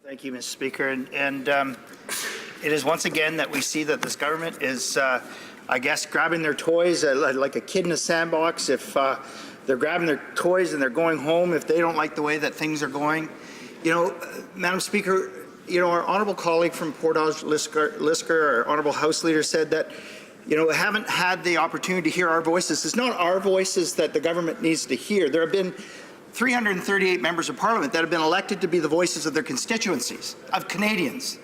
Thank you, Mr. Speaker. It is once again that we see that this government is, I guess, grabbing their toys like a kid in a sandbox. If they're grabbing their toys and they're going home, if they don't like the way that things are going. You know, Madam Speaker, you know, our honourable colleague from Portage Lisker, our honourable House Leader, said that, you know, we haven't had the opportunity to hear our voices. It's not our voices that the government needs to hear. There have been 338 members of Parliament that have been elected to be the voices of their constituencies, of Canadians.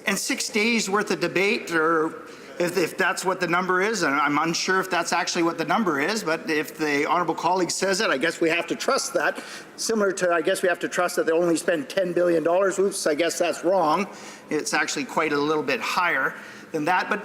And 6 days worth of debate, or if that's what the number is, and I'm unsure if that's actually what the number is, but if the honourable colleague says it, I guess we have to trust that. Similar to, I guess we have to trust that they only spend $10 billion. Oops, I guess that's wrong. It's actually quite a little bit higher than that. But,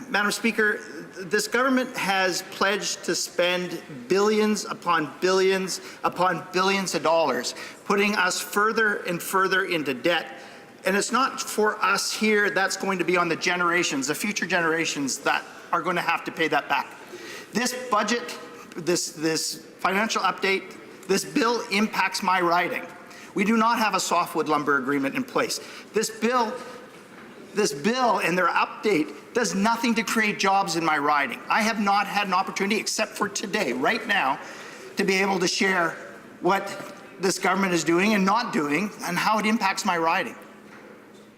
Madam Speaker, this government has pledged to spend billions upon billions of dollars, putting us further and further into debt. And it's not for us here, that's going to be on the generations, the future generations that are going to have to pay that back. This budget, this financial update, this bill impacts my riding. We do not have a softwood lumber agreement in place. This bill and their update does nothing to create jobs in my riding. I have not had an opportunity, except for today, right now, to be able to share what this government is doing and not doing and how it impacts my riding.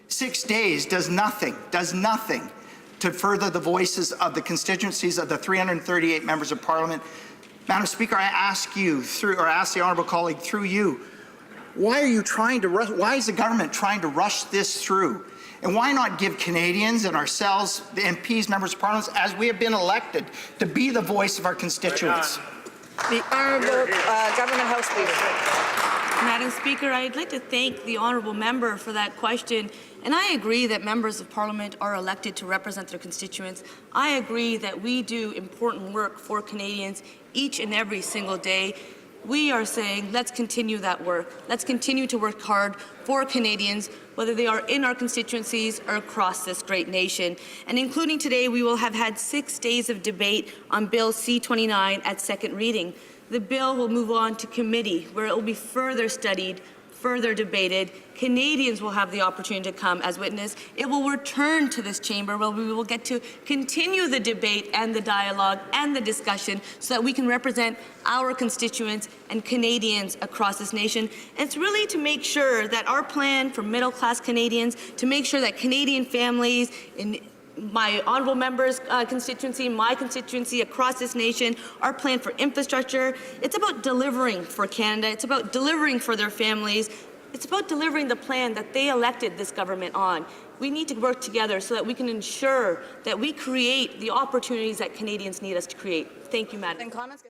6 days does nothing to further the voices of the constituencies of the 338 members of Parliament. Madam Speaker, I ask you, ask the honourable colleague through you, why is the government trying to rush this through? And why not give Canadians and ourselves, the MPs, members of Parliament, as we have been elected, to be the voice of our constituents? The Honourable Government House Leader. Madam Speaker, I'd like to thank the honourable member for that question. And I agree that members of Parliament are elected to represent their constituents. I agree that we do important work for Canadians each and every single day. We are saying, let's continue that work. Let's continue to work hard for Canadians, whether they are in our constituencies or across this great nation. And including today, we will have had 6 days of debate on Bill C-29 at second reading. The bill will move on to committee, where it will be further studied, further debated. Canadians will have the opportunity to come as witness. It will return to this chamber where we will get to continue the debate and the dialogue and the discussion so that we can represent our constituents and Canadians across this nation. And it's really to make sure that our plan for middle-class Canadians, to make sure that Canadian families in my honourable members' constituency, my constituency across this nation, our plan for infrastructure. It's about delivering for Canada. It's about delivering for their families. It's about delivering the plan that they elected this government on. We need to work together so that we can ensure that we create the opportunities that Canadians need us to create. Thank you, Madam.